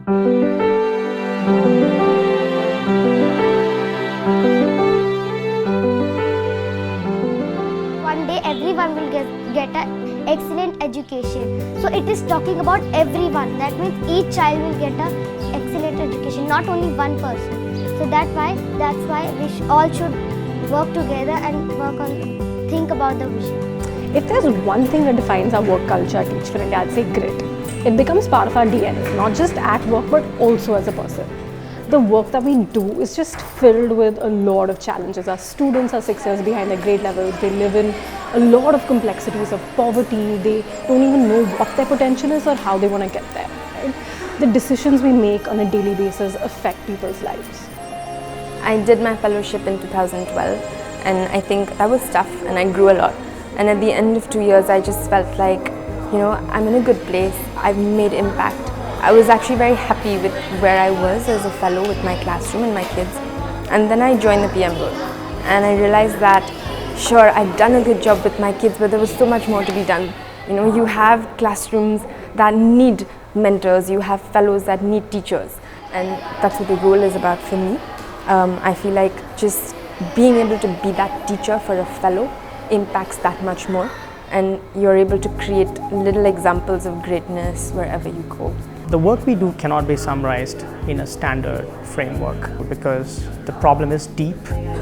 One day everyone will get an excellent education. So it is talking about everyone. That means each child will get an excellent education, not only one person. So that's why we all should work together and think about the vision. If there's one thing that defines our work culture at Teach for India, I'd say grit. It becomes part of our DNA, not just at work but also as a person. The work that we do is just filled with a lot of challenges. Our students are 6 years behind their grade levels. They live in a lot of complexities of poverty. They don't even know what their potential is or how they want to get there. Right? The decisions we make on a daily basis affect people's lives. I did my fellowship in 2012 and I think that was tough and I grew a lot. And at the end of 2 years, I just felt like, I'm in a good place. I've made impact. I was actually very happy with where I was as a fellow with my classroom and my kids. And then I joined the PM role and I realized that, sure, I've done a good job with my kids, but there was so much more to be done. You have classrooms that need mentors, you have fellows that need teachers, and that's what the role is about for me. I feel like just being able to be that teacher for a fellow impacts that much more, and you're able to create little examples of greatness wherever you go. The work we do cannot be summarized in a standard framework because the problem is deep,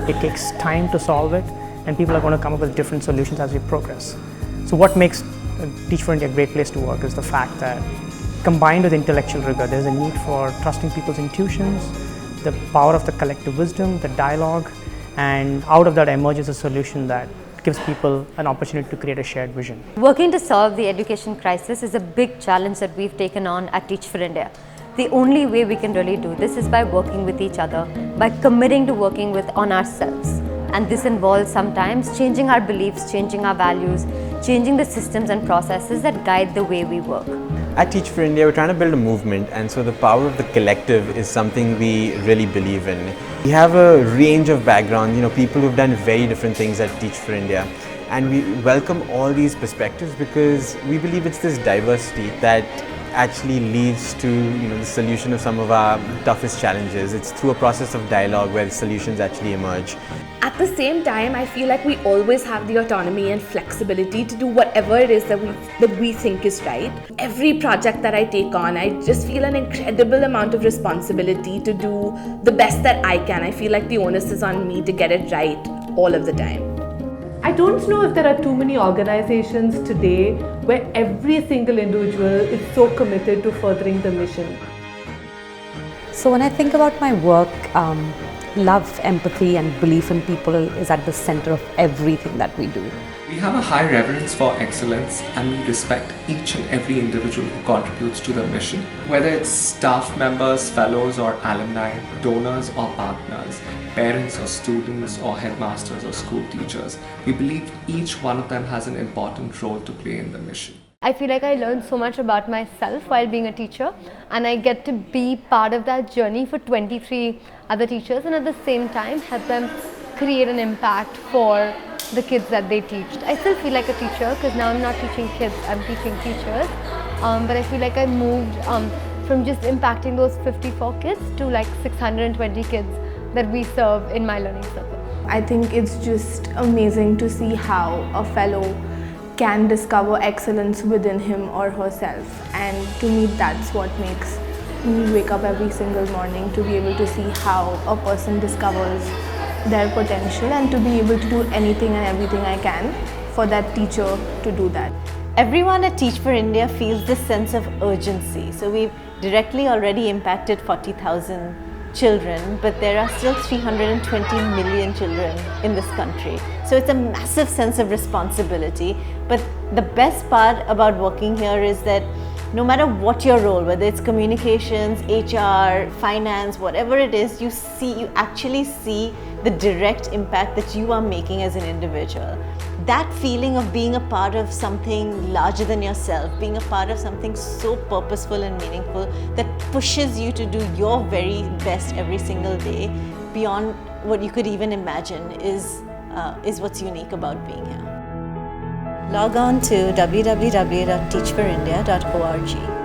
it takes time to solve it, and people are going to come up with different solutions as we progress. So what makes Teach for India a great place to work is the fact that combined with intellectual rigor, there's a need for trusting people's intuitions, the power of the collective wisdom, the dialogue, and out of that emerges a solution that gives people an opportunity to create a shared vision. Working to solve the education crisis is a big challenge that we've taken on at Teach for India. The only way we can really do this is by working with each other, by committing to working on ourselves. And this involves sometimes changing our beliefs, changing our values, changing the systems and processes that guide the way we work. At Teach for India, we're trying to build a movement, and so the power of the collective is something we really believe in. We have a range of backgrounds, people who've done very different things at Teach for India, and we welcome all these perspectives because we believe it's this diversity that actually leads to the solution of some of our toughest challenges. It's through a process of dialogue where the solutions actually emerge. At the same time, I feel like we always have the autonomy and flexibility to do whatever it is that we think is right. Every project that I take on, I just feel an incredible amount of responsibility to do the best that I can. I feel like the onus is on me to get it right all of the time. I don't know if there are too many organizations today where every single individual is so committed to furthering the mission. So when I think about my work, love, empathy and belief in people is at the center of everything that we do. We have a high reverence for excellence and we respect each and every individual who contributes to the mission. Whether it's staff members, fellows or alumni, donors or partners, parents or students or headmasters or school teachers, we believe each one of them has an important role to play in the mission. I feel like I learned so much about myself while being a teacher, and I get to be part of that journey for 23 other teachers and at the same time help them create an impact for the kids that they teach. I still feel like a teacher because now I'm not teaching kids, I'm teaching teachers. But I feel like I moved from just impacting those 54 kids to like 620 kids that we serve in my learning circle. I think it's just amazing to see how a fellow can discover excellence within him or herself, and to me that's what makes me wake up every single morning, to be able to see how a person discovers their potential and to be able to do anything and everything I can for that teacher to do that. Everyone at Teach for India feels this sense of urgency. So we've directly already impacted 40,000 children, but there are still 320 million children in this country. So it's a massive sense of responsibility. But the best part about working here is that no matter what your role, whether it's communications, HR, finance, whatever it is, you actually see the direct impact that you are making as an individual. That feeling of being a part of something larger than yourself, being a part of something so purposeful and meaningful that pushes you to do your very best every single day beyond what you could even imagine is what's unique about being here. Log on to www.teachforindia.org.